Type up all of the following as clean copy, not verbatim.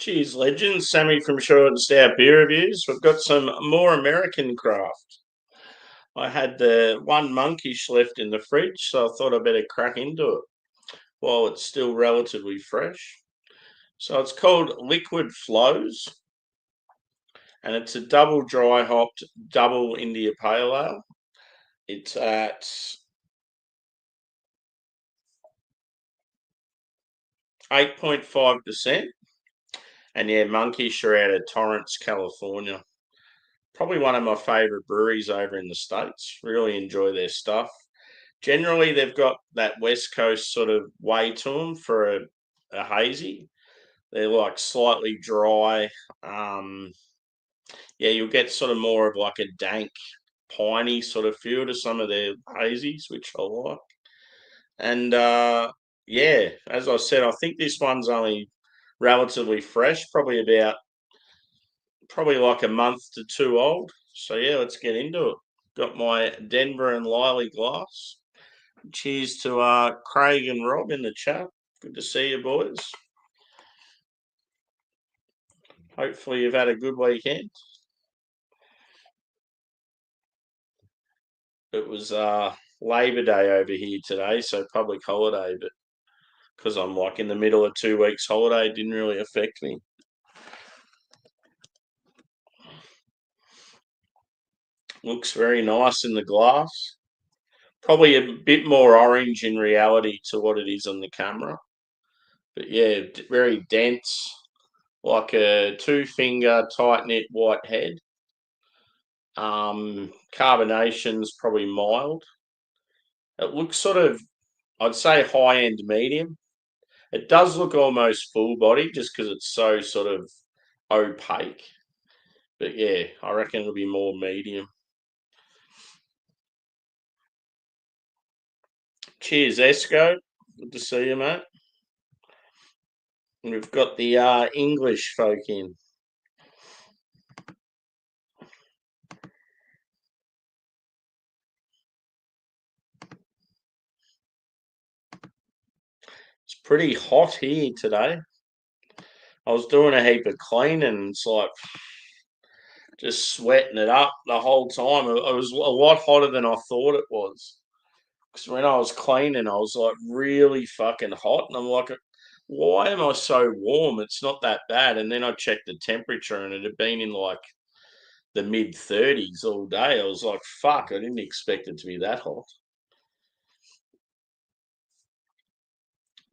Cheers, legends. Sammy from Short and Stout Beer Reviews. We've got some more American craft. I had the one Monkish left in the fridge, so I thought I'd better crack into it while it's still relatively fresh. So it's called Liquid Flows, and it's a double dry hopped, double India Pale Ale. It's at 8.5%. And yeah, Monkish are out of Torrance, California. Probably one of my favourite breweries over in the States. Really enjoy their stuff. Generally, they've got that West Coast sort of way to them for a hazy. They're like slightly dry. Yeah, you'll get sort of more of like a dank, piney sort of feel to some of their hazies, which I like. And yeah, as I said, I think this one's only relatively fresh, probably like a month to two old. So yeah, let's get into it. Got my Denver and Liley glass. Cheers to Craig and Rob in the chat. Good to see you, boys. Hopefully you've had a good weekend. It was Labor Day over here today, so public holiday, but because I'm like in the middle of 2 weeks holiday, it didn't really affect me. Looks very nice in the glass. Probably a bit more orange in reality to what it is on the camera. But yeah, very dense, like a two-finger tight-knit white head. Carbonation's probably mild. It looks sort of, I'd say high-end medium. It does look almost full body just because it's so sort of opaque. But yeah, I reckon it'll be more medium. Cheers, Esco. Good to see you, mate. And we've got the English folk in. It's pretty hot here today. I was doing a heap of cleaning. It's like just sweating it up the whole time. It was a lot hotter than I thought it was. Because when I was cleaning, I was like really fucking hot. And I'm like, why am I so warm? It's not that bad. And then I checked the temperature and it had been in like the mid 30s all day. I was like, fuck, I didn't expect it to be that hot.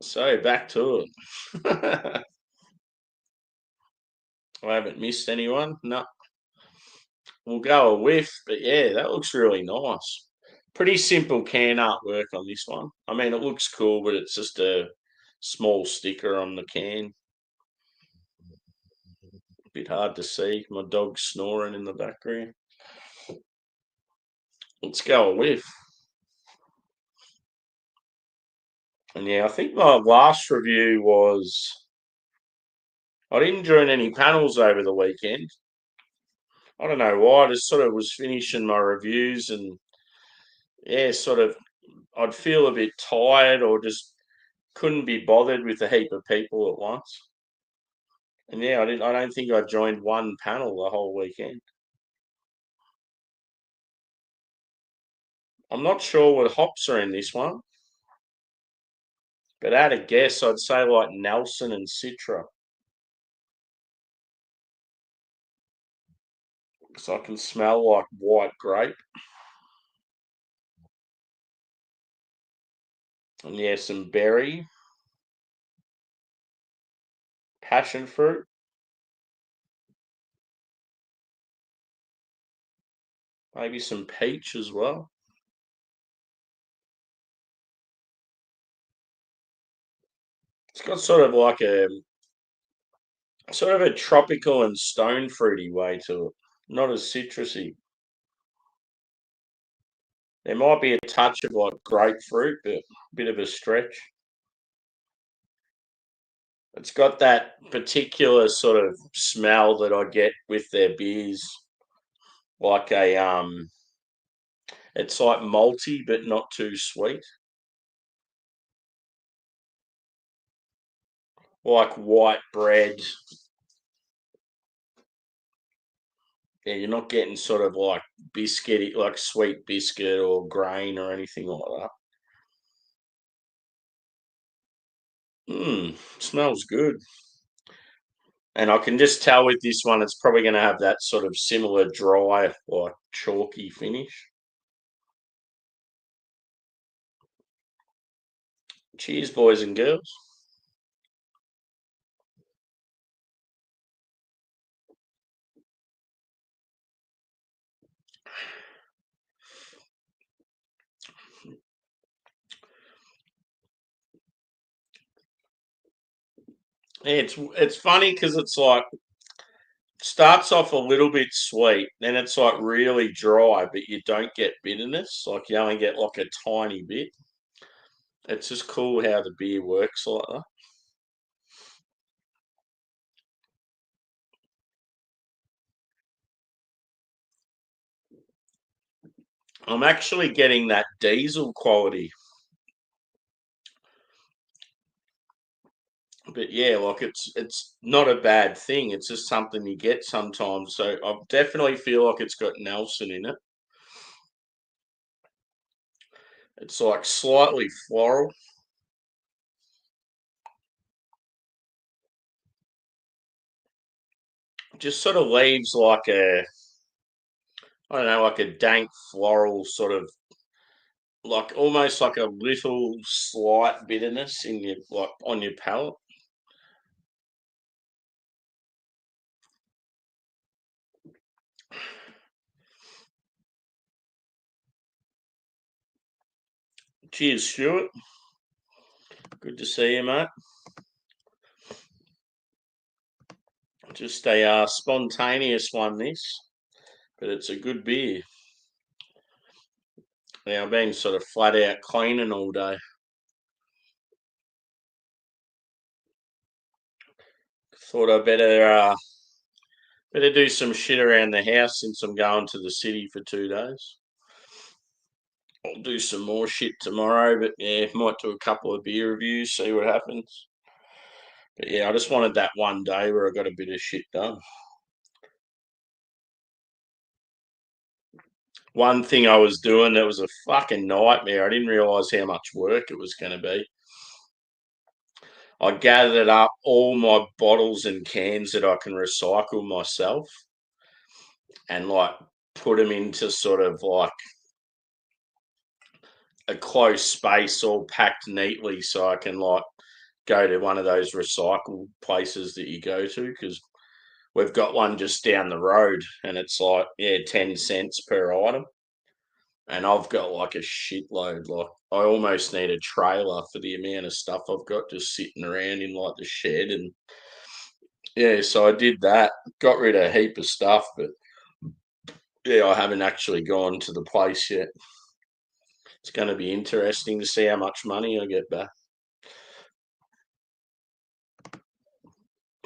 So back to it. I haven't missed anyone. No. We'll go a whiff, but yeah, that looks really nice. Pretty simple can artwork on this one. I mean, it looks cool, but it's just a small sticker on the can. A bit hard to see. My dog's snoring in the background. Let's go a whiff. And yeah, I think my last review was I didn't join any panels over the weekend. I don't know why. I just sort of was finishing my reviews and yeah, sort of I'd feel a bit tired or just couldn't be bothered with a heap of people at once. And yeah, I don't think I joined one panel the whole weekend. I'm not sure what hops are in this one, but at a guess, I'd say like Nelson and Citra. Because I can smell like white grape. And yeah, some berry, passion fruit, maybe some peach as well. It's got sort of a tropical and stone fruity way to it. Not as citrusy. There might be a touch of like grapefruit, but a bit of a stretch. It's got that particular sort of smell that I get with their beers, like it's like malty but not too sweet, like white bread, Yeah, you're not getting sort of like biscuity, like sweet biscuit or grain or anything like that. Smells good. And I can just tell with this one, it's probably going to have that sort of similar dry, like chalky finish. Cheers, boys and girls. Yeah, it's funny because it's like starts off a little bit sweet, then it's like really dry, but you don't get bitterness. Like you only get like a tiny bit. It's just cool how the beer works like that. I'm actually getting that diesel quality, but yeah, like it's not a bad thing. It's just something you get sometimes. So I definitely feel like it's got Nelson in it. It's like slightly floral, just sort of leaves like I don't know, like a dank floral sort of like almost like a little slight bitterness in your like on your palate. Cheers, Stuart. Good to see you, mate. Just a spontaneous one, this, but it's a good beer. Yeah, I've been sort of flat out cleaning all day. Thought I better do some shit around the house since I'm going to the city for 2 days. I'll do some more shit tomorrow, but yeah, might do a couple of beer reviews, see what happens. But yeah, I just wanted that one day where I got a bit of shit done. One thing I was doing that was a fucking nightmare. I didn't realise how much work it was going to be. I gathered up all my bottles and cans that I can recycle myself and like put them into sort of like a close space, all packed neatly, so I can like go to one of those recycle places that you go to because we've got one just down the road and it's like, yeah, 10 cents per item. And I've got like a shitload. Like, I almost need a trailer for the amount of stuff I've got just sitting around in like the shed. And yeah, so I did that, got rid of a heap of stuff, but yeah, I haven't actually gone to the place yet. It's going to be interesting to see how much money I get back.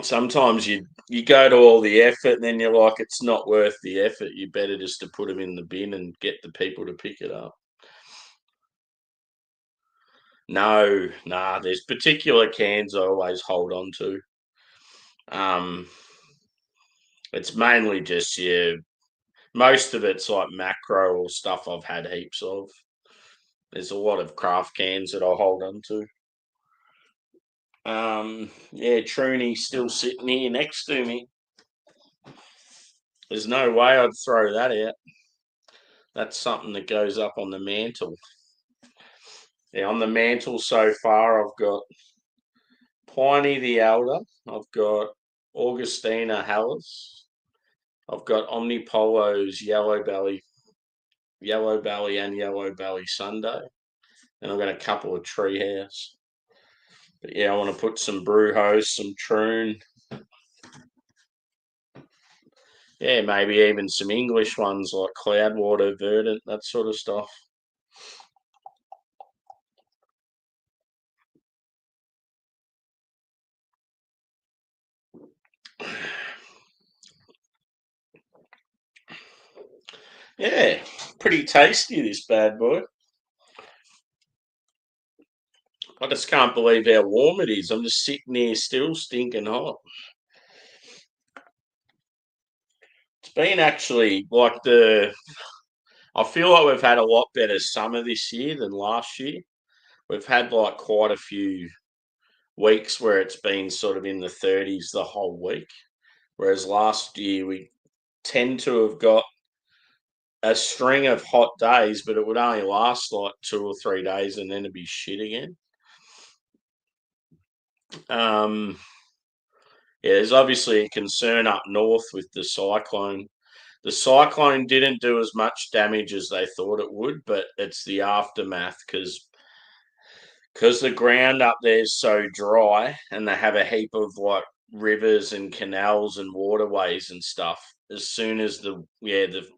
Sometimes you go to all the effort and then you're like, it's not worth the effort. You better just to put them in the bin and get the people to pick it up. No, nah, there's particular cans I always hold on to. Um, it's mainly just most of it's like macro or stuff I've had heaps of. There's a lot of craft cans that I hold on to. Yeah, Trooney's still sitting here next to me. There's no way I'd throw that out. That's something that goes up on the mantle. Yeah, on the mantle so far, I've got Pliny the Elder. I've got Augustina Hallis. I've got Omnipolo's Yellow Belly and Yellow Belly Sunday. And I've got a couple of Treehouse. But yeah, I want to put some Brewhouse, some Troon. Yeah, maybe even some English ones like Cloudwater, Verdant, that sort of stuff. Yeah, pretty tasty, this bad boy. I just can't believe how warm it is. I'm just sitting here still stinking hot. It's been actually like I feel like we've had a lot better summer this year than last year. We've had like quite a few weeks where it's been sort of in the 30s the whole week, whereas last year we tend to have got a string of hot days, but it would only last like 2 or 3 days and then it'd be shit again. Um, yeah, there's obviously a concern up north with the cyclone. The cyclone didn't do as much damage as they thought it would, but it's the aftermath because the ground up there is so dry and they have a heap of like rivers and canals and waterways and stuff. As soon as the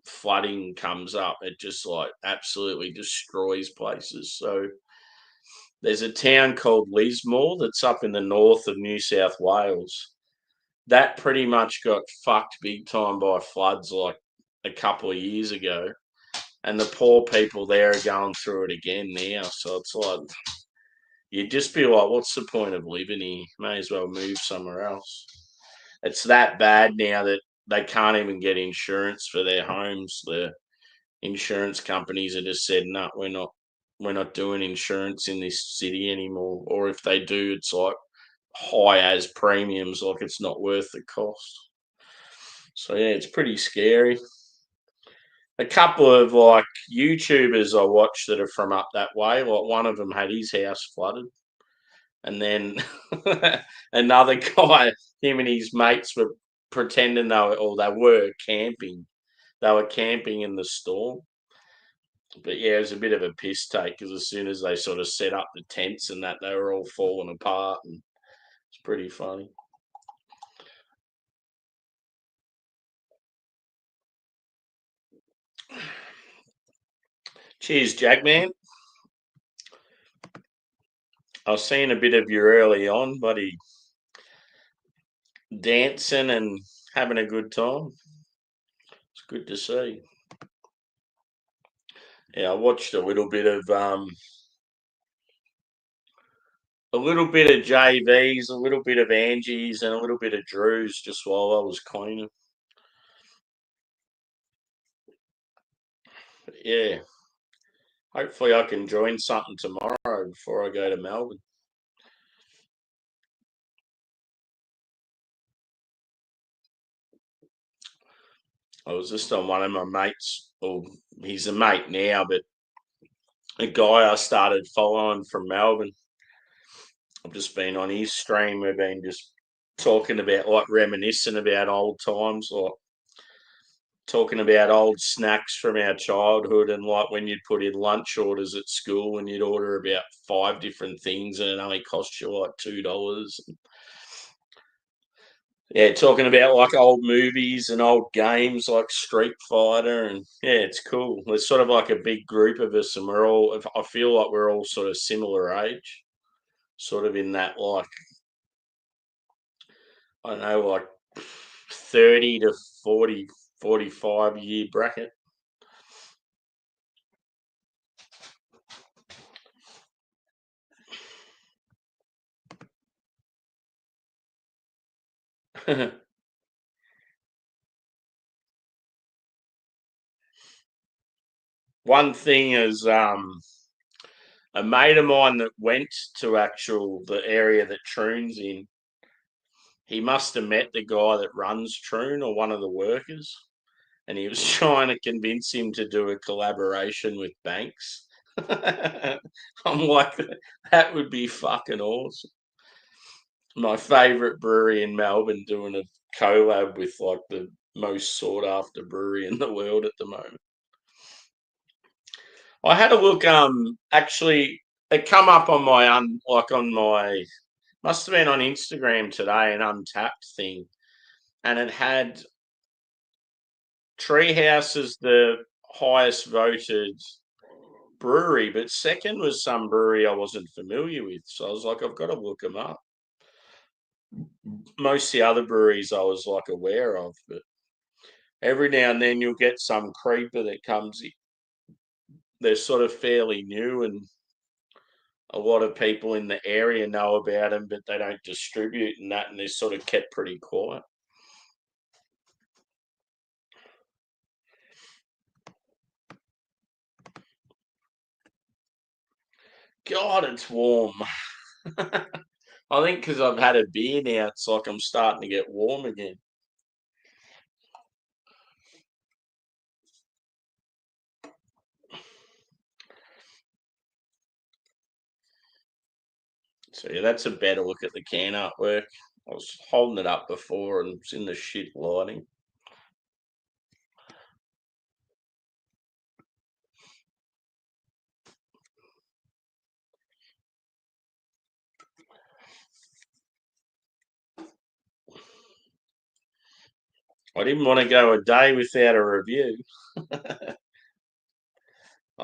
flooding comes up, it just like absolutely destroys places. So there's a town called Lismore that's up in the north of New South Wales. That pretty much got fucked big time by floods like a couple of years ago. And the poor people there are going through it again now. So it's like you'd just be like, what's the point of living here? May as well move somewhere else. It's that bad now that they can't even get insurance for their homes. The insurance companies have just said, no, we're not doing insurance in this city anymore. Or if they do, it's like high as premiums, like it's not worth the cost. So yeah, it's pretty scary. A couple of like YouTubers I watch that are from up that way, like one of them had his house flooded. And then another guy, him and his mates were pretending they were camping. They were camping in the storm. But yeah, it was a bit of a piss take because as soon as they sort of set up the tents and that, they were all falling apart, and it's pretty funny. Cheers, Jagman. I was seeing a bit of you early on, buddy, dancing and having a good time. It's good to see. Yeah, I watched a little bit of JVs, a little bit of Angie's, and a little bit of Drew's just while I was cleaning. But yeah, hopefully I can join something tomorrow before I go to Melbourne. I was just on one of my mates. Well, he's a mate now, but a guy I started following from Melbourne. I've just been on his stream. We've been just talking about like reminiscing about old times, like talking about old snacks from our childhood and like when you'd put in lunch orders at school and you'd order about five different things and it only cost you like $2. Yeah, talking about like old movies and old games like Street Fighter, and yeah, it's cool. There's sort of like a big group of us, and I feel like we're all sort of similar age, sort of in that like I don't know, like 30 to 40, 45 year bracket. One thing is, a mate of mine that went to the area that Troon's in, he must have met the guy that runs Troon or one of the workers, and he was trying to convince him to do a collaboration with Banks. I'm like, that would be fucking awesome. My favourite brewery in Melbourne doing a collab with like the most sought after brewery in the world at the moment. I had a look. Actually, it come up on my like on my must have been on Instagram today, an Untapped thing, and it had Treehouse as the highest voted brewery, but second was some brewery I wasn't familiar with. So I was like, I've got to look them up. Most of the other breweries I was like aware of, but every now and then you'll get some creeper that comes in. They're sort of fairly new and a lot of people in the area know about them, but they don't distribute and that, and they're sort of kept pretty quiet. God, it's warm. I think because I've had a beer now, it's like I'm starting to get warm again. So yeah, that's a better look at the can artwork. I was holding it up before and it's in the shit lighting. I didn't want to go a day without a review. I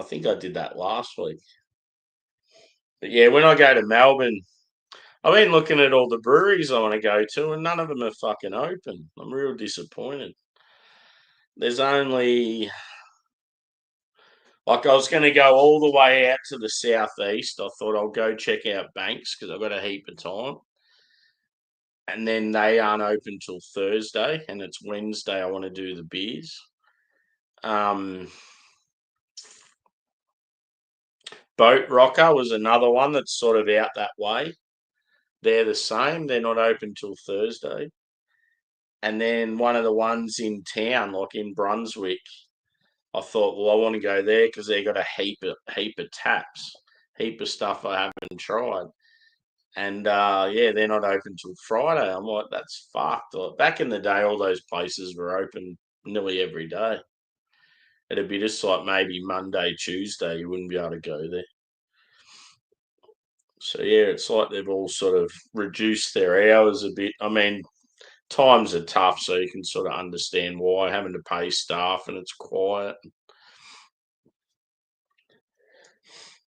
think I did that last week. But yeah, when I go to Melbourne, I've been looking at all the breweries I want to go to, and none of them are fucking open. I'm real disappointed. There's only like I was going to go all the way out to the southeast. I thought I'll go check out Banks because I've got a heap of time, and then they aren't open till Thursday, and it's Wednesday. I want to do the beers. Um, Boat Rocker was another one that's sort of out that way. They're the same. They're not open till Thursday. And then one of the ones in town, like in Brunswick, I thought, well, I want to go there because they got a heap of taps, heap of stuff I haven't tried. And yeah, they're not open till Friday. I'm like, that's fucked. Like, back in the day, all those places were open nearly every day. It'd be just like maybe Monday, Tuesday, you wouldn't be able to go there. So yeah, it's like they've all sort of reduced their hours a bit. I mean, times are tough, so you can sort of understand why having to pay staff and it's quiet.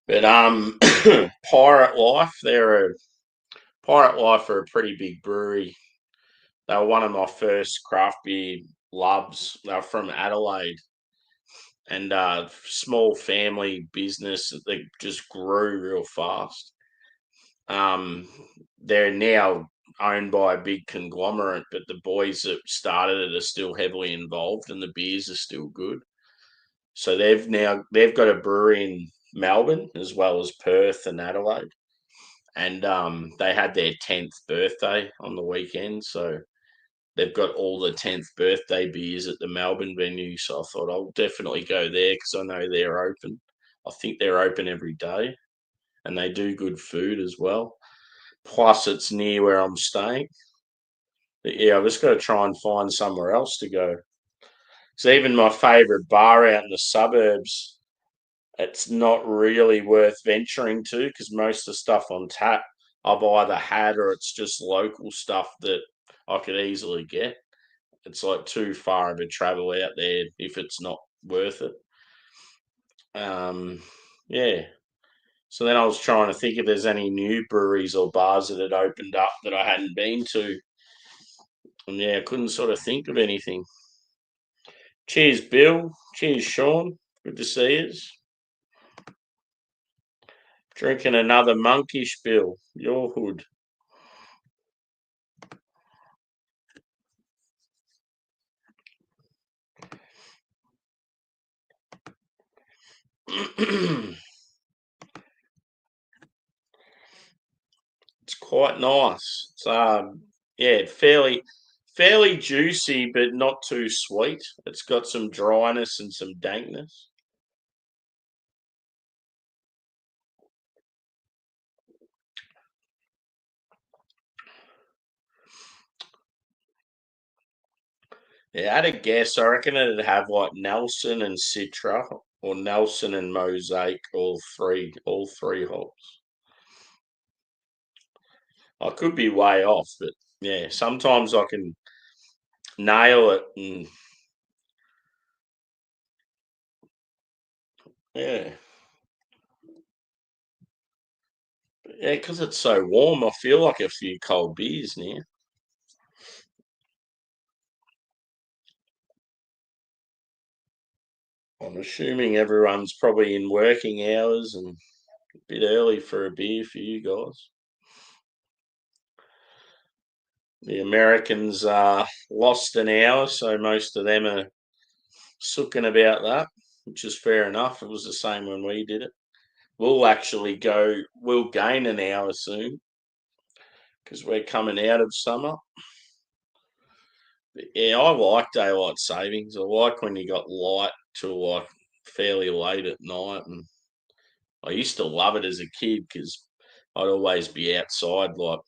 But Pirate Life, Pirate Life are a pretty big brewery. They were one of my first craft beer loves. They were from Adelaide, and small family business. They just grew real fast. Um, they're now owned by a big conglomerate, but the boys that started it are still heavily involved, and the beers are still good. So they've got a brewery in Melbourne as well as Perth and Adelaide, and they had their 10th birthday on the weekend, so they've got all the 10th birthday beers at the Melbourne venue. So I thought I'll definitely go there because I know they're open. I think they're open every day, and they do good food as well. Plus, it's near where I'm staying. But yeah, I've just got to try and find somewhere else to go. So even my favourite bar out in the suburbs, it's not really worth venturing to because most of the stuff on tap I've either had or it's just local stuff that I could easily get. It's like too far of a travel out there if it's not worth it. Yeah. So then I was trying to think if there's any new breweries or bars that had opened up that I hadn't been to. And yeah, I couldn't sort of think of anything. Cheers, Bill. Cheers, Sean. Good to see you. Drinking another monkish, Bill. Your hood. It's quite nice. It's yeah, fairly juicy, but not too sweet. It's got some dryness and some dankness. Yeah, I had a guess. I reckon it'd have like Nelson and Citra or Nelson and Mosaic, all three hops. I could be way off, but yeah, sometimes I can nail it and yeah. Yeah, because it's so warm, I feel like a few cold beers now. I'm assuming everyone's probably in working hours and a bit early for a beer for you guys. The Americans lost an hour, so most of them are sooking about that, which is fair enough. It was the same when we did it. we'll gain an hour soon because we're coming out of summer. But yeah, I like daylight savings. I like when you got light till like fairly late at night, and I used to love it as a kid because I'd always be outside, like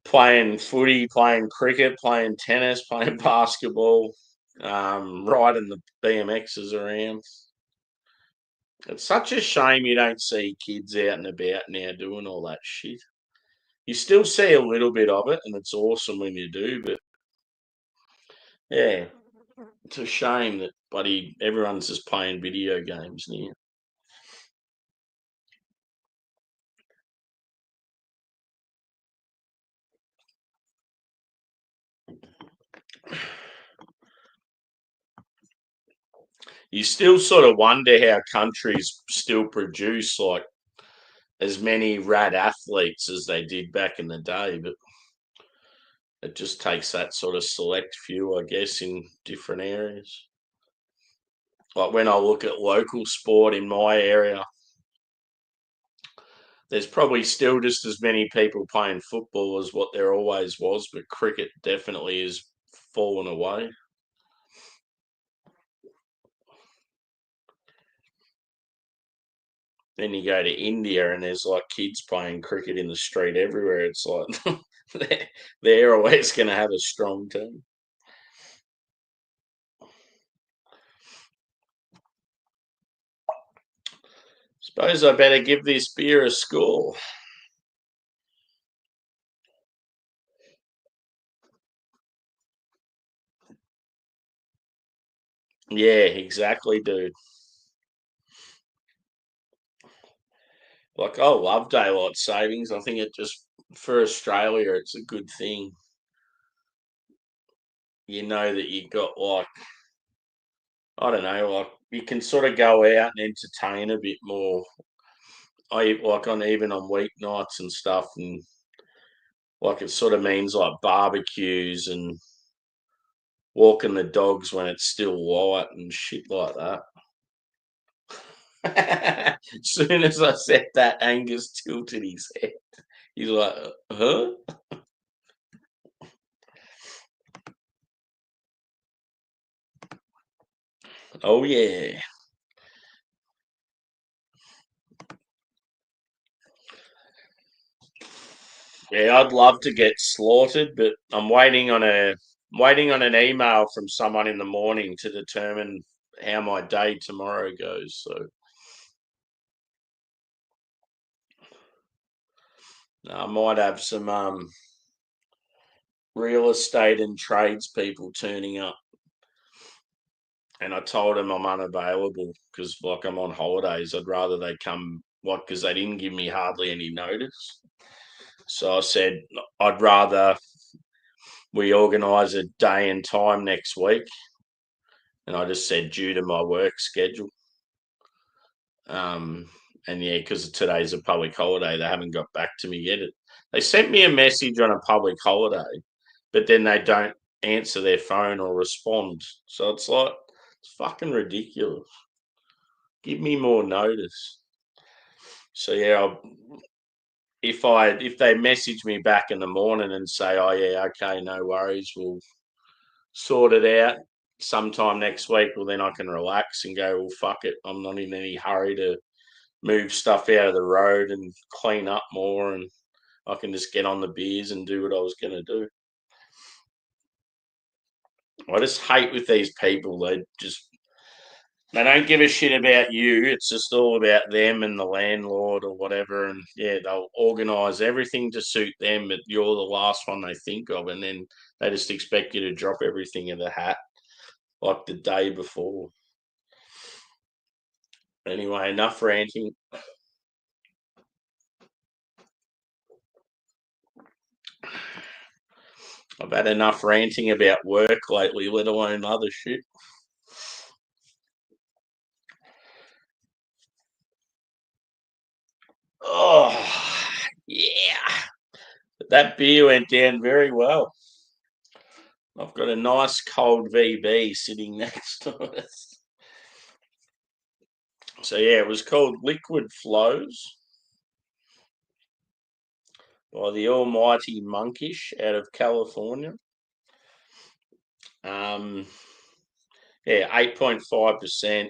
playing footy, playing cricket, playing tennis, playing basketball, riding the BMXs around. It's such a shame you don't see kids out and about now doing all that shit. You still see a little bit of it, and it's awesome when you do, but yeah, it's a shame that bloody everyone's just playing video games now. You still sort of wonder how countries still produce like as many rad athletes as they did back in the day, but it just takes that sort of select few, I guess, in different areas. Like when I look at local sport in my area, there's probably still just as many people playing football as what there always was, but cricket definitely has fallen away. Then you go to India and there's like kids playing cricket in the street everywhere. It's like they're always going to have a strong team. Suppose I better give this beer a score. Yeah, exactly, dude. Like, I love daylight savings. I think it just, for Australia, it's a good thing. You know that you got, like, I don't know, like, you can sort of go out and entertain a bit more. I like on even on weeknights and stuff, and like it sort of means like barbecues and walking the dogs when it's still light and shit like that. As soon as I said that, Angus tilted his head. He's like, huh? Oh, yeah. Yeah, I'd love to get slaughtered, but I'm waiting on an email from someone in the morning to determine how my day tomorrow goes. So I might have some real estate and tradespeople turning up. And I told them I'm unavailable because, like, I'm on holidays. I'd rather they come, like, because they didn't give me hardly any notice. So I said I'd rather we organise a day and time next week. And I just said due to my work schedule. Um, and yeah, because today's a public holiday, they haven't got back to me yet. They sent me a message on a public holiday, but then they don't answer their phone or respond. So it's like it's fucking ridiculous. Give me more notice. So yeah, if they message me back in the morning and say, oh yeah, okay, no worries, we'll sort it out sometime next week, well then I can relax and go, well fuck it, I'm not in any hurry to move stuff out of the road and clean up more, and I can just get on the beers and do what I was going to do. I just hate with these people. They don't give a shit about you. It's just all about them and the landlord or whatever. And yeah, they'll organise everything to suit them, but you're the last one they think of, and then they just expect you to drop everything in the hat like the day before. Anyway, enough ranting. I've had enough ranting about work lately, let alone other shit. Oh, yeah. That beer went down very well. I've got a nice cold VB sitting next to us. So yeah, it was called Liquid Flows by the almighty Monkish out of California. Yeah, 8.5%,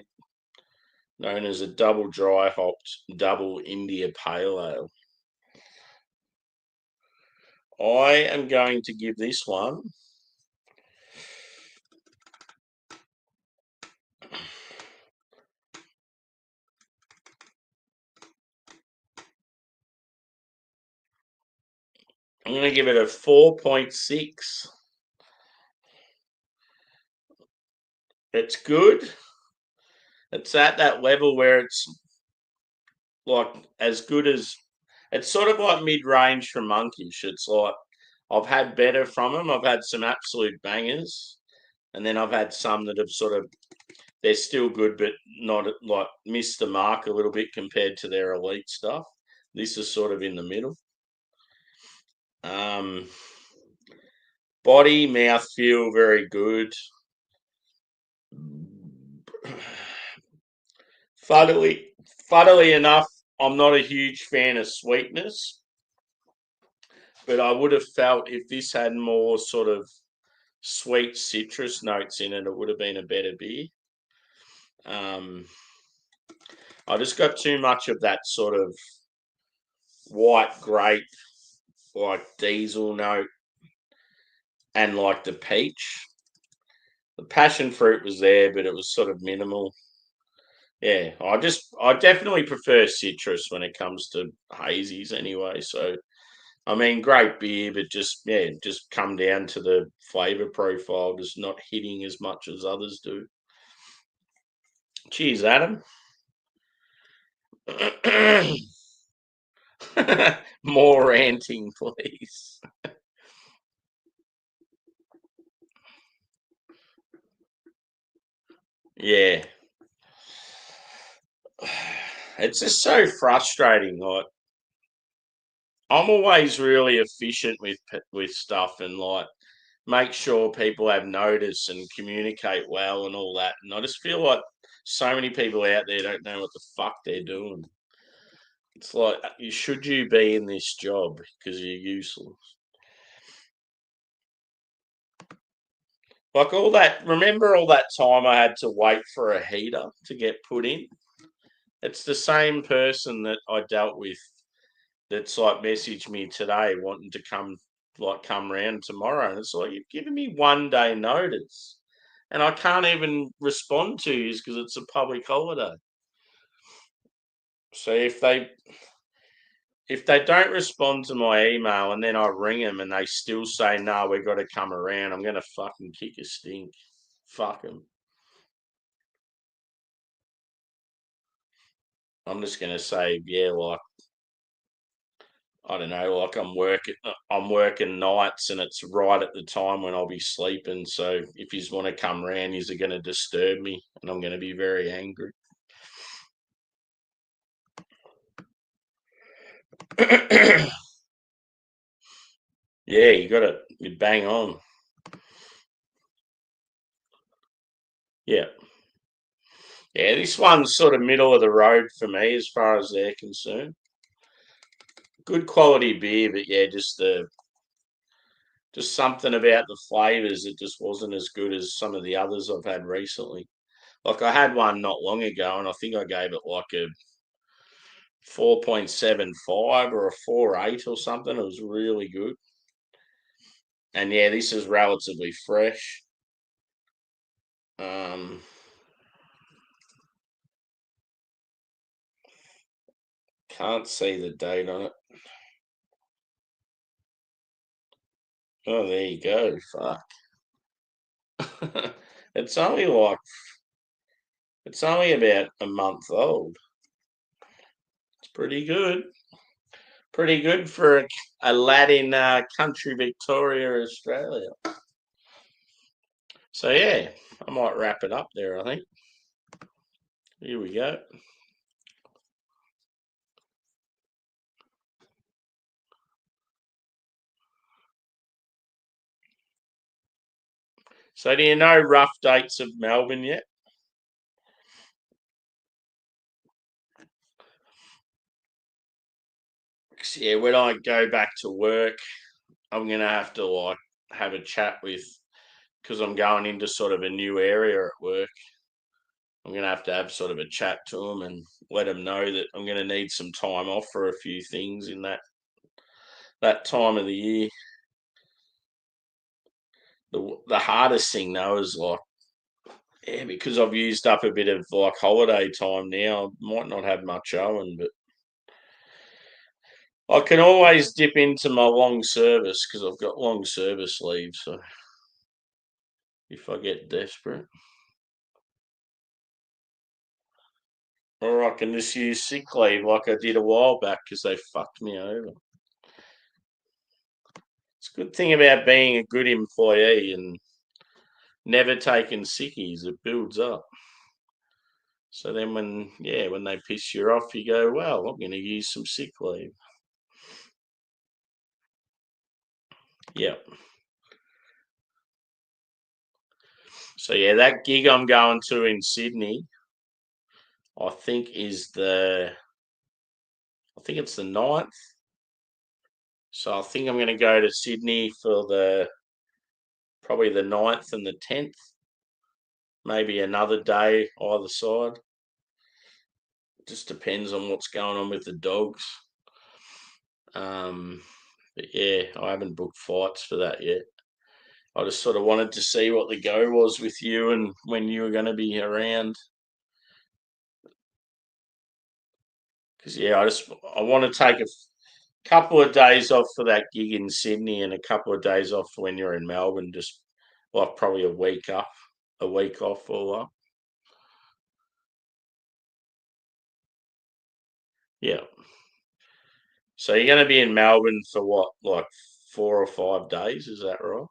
known as a double dry hopped double India Pale Ale. I am going to give this one I'm going to give it a 4.6. It's good. It's at that level where it's like as good as it's sort of like mid-range from Monkish. It's like I've had better from them. I've had some absolute bangers, and then I've had some that have sort of they're still good, but not like missed the mark a little bit compared to their elite stuff. This is sort of in the middle. Um, Body, mouth feel very good. Funnily enough, I'm not a huge fan of sweetness, but I would have felt if this had more sort of sweet citrus notes in it, it would have been a better beer. I just got too much of that sort of white grape, like diesel note, and like the peach. The passion fruit was there, but it was sort of minimal. Yeah, I definitely prefer citrus when it comes to hazies anyway. So I mean, great beer, but just come down to the flavour profile, just not hitting as much as others do. Cheers, Adam. More ranting, please. Yeah. It's just so frustrating. Like I'm always really efficient with stuff and like make sure people have notice and communicate well and all that. And I just feel like so many people out there don't know what the fuck they're doing. It's like, should you be in this job because you're useless? Like all that, remember all that time I had to wait for a heater to get put in? It's the same person that I dealt with that's like messaged me today wanting to come round tomorrow. And it's like, you've given me 1 day notice and I can't even respond to you because it's a public holiday. So if they don't respond to my email and then I ring them and they still say no, we've got to come around, I'm gonna fucking kick a stink. Fuck them. I'm just gonna say yeah, like I don't know, like I'm working nights and it's right at the time when I'll be sleeping. So if you want to come round, you're gonna disturb me and I'm gonna be very angry. Yeah, you bang on. Yeah. Yeah, this one's sort of middle of the road for me as far as they're concerned. Good quality beer, but yeah, just something about the flavors that just wasn't as good as some of the others I've had recently. Like I had one not long ago, and I think I gave it like a 4.75 or a 4.8 or something. It was really good. And yeah, this is relatively fresh. Um, can't see the date on it. Oh, there you go. Fuck. it's only like it's only about a month old. It's pretty good. Pretty good for a lad in country Victoria, Australia. So yeah, I might wrap it up there. I think. Here we go. So do you know rough dates of Melbourne yet? Yeah, when I go back to work, I'm gonna have to have a chat with, because I'm going into sort of a new area at work. I'm gonna have to have sort of a chat to them and let them know that I'm gonna need some time off for a few things in that time of the year. The hardest thing though is yeah, because I've used up a bit of holiday time now. I might not have much owing, but I can always dip into my long service because I've got long service leave. So if I get desperate, or I can just use sick leave like I did a while back because they fucked me over. It's a good thing about being a good employee and never taking sickies. It builds up. So then when they piss you off, you go, well, I'm going to use some sick leave. Yeah. So yeah, that gig I'm going to in Sydney, I think it's the 9th. So I think I'm going to go to Sydney for probably the 9th and the 10th, maybe another day either side. Just depends on what's going on with the dogs. But yeah, I haven't booked flights for that yet. I just sort of wanted to see what the go was with you and when you were going to be around. Because yeah, I want to take a couple of days off for that gig in Sydney and a couple of days off when you're in Melbourne. Just probably a week off all up. Yeah. So you're going to be in Melbourne for what, like 4 or 5 days? Is that right?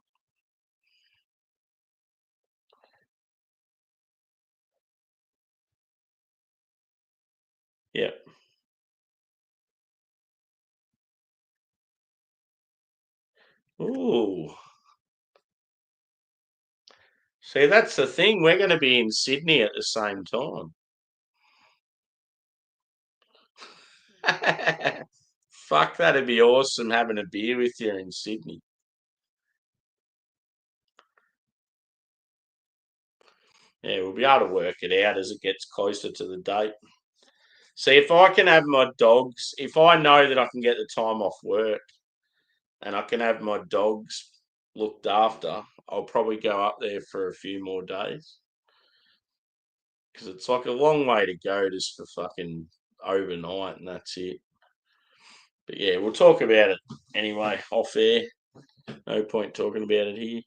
Yeah. Ooh. See, that's the thing. We're going to be in Sydney at the same time. Fuck, that'd be awesome having a beer with you in Sydney. Yeah, we'll be able to work it out as it gets closer to the date. See, if I can have my dogs, if I know that I can get the time off work and I can have my dogs looked after, I'll probably go up there for a few more days because it's like a long way to go just for fucking overnight and that's it. But yeah, we'll talk about it anyway off air. No point talking about it here.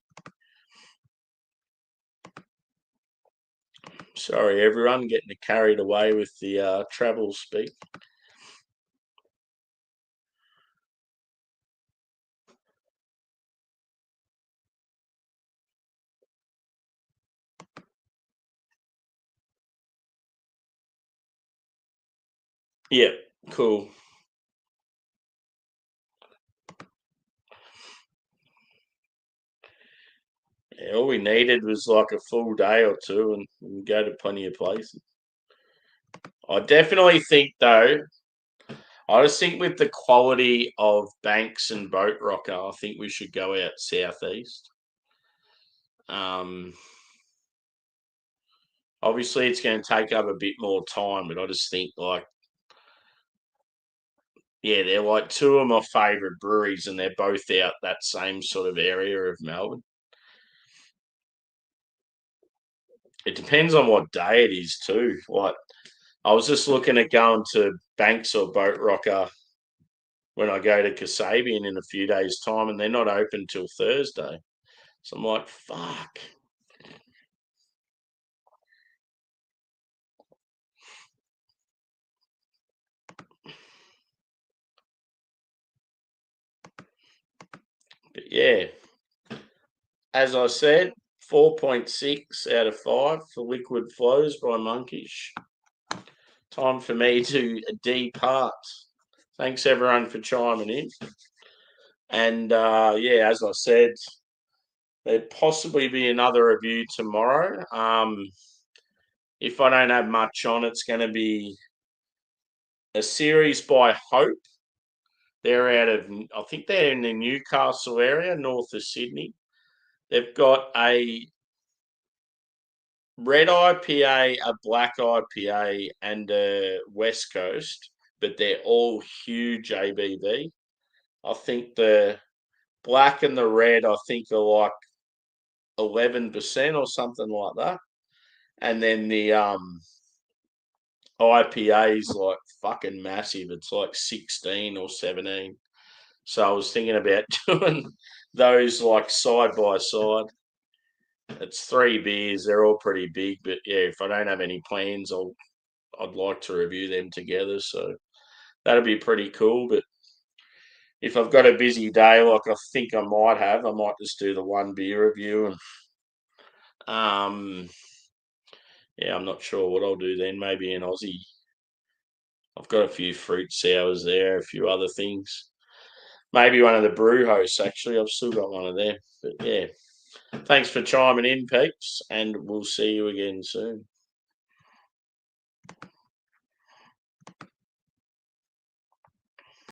Sorry, everyone, getting carried away with the travel speak. Yeah, cool. Yeah, all we needed was like a full day or two and we can go to plenty of places. I definitely think, though, I just think with the quality of Banks and Boat Rocker, I think we should go out southeast. Um, Obviously, it's going to take up a bit more time, but I just think yeah, they're like two of my favourite breweries, and they're both out that same sort of area of Melbourne. It depends on what day it is too. Like I was just looking at going to Banks or Boat Rocker when I go to Kasabian in a few days' time, and they're not open till Thursday. So I'm like, fuck. But yeah, as I said, 4.6 out of 5 for Liquid Flows by Monkish. Time for me to depart. Thanks everyone for chiming in. And yeah, as I said, there'd possibly be another review tomorrow. If I don't have much on, it's going to be a series by Hope. They're out of, I think they're in the Newcastle area, north of Sydney. They've got a red IPA, a black IPA, and a West Coast, but they're all huge ABV. I think the black and the red, I think, are like 11% or something like that. And then the IPA is like fucking massive. It's like 16 or 17. So I was thinking about doing those like side by side. It's 3 beers. They're all pretty big, but yeah, if I don't have any plans, I'd like to review them together. So that'd be pretty cool. But if I've got a busy day, like I think I might just do the one beer review. And yeah, I'm not sure what I'll do then. Maybe an Aussie. I've got a few fruit sours there, a few other things. Maybe one of the brew hosts, actually. I've still got one of them. But yeah, thanks for chiming in, peeps, and we'll see you again soon.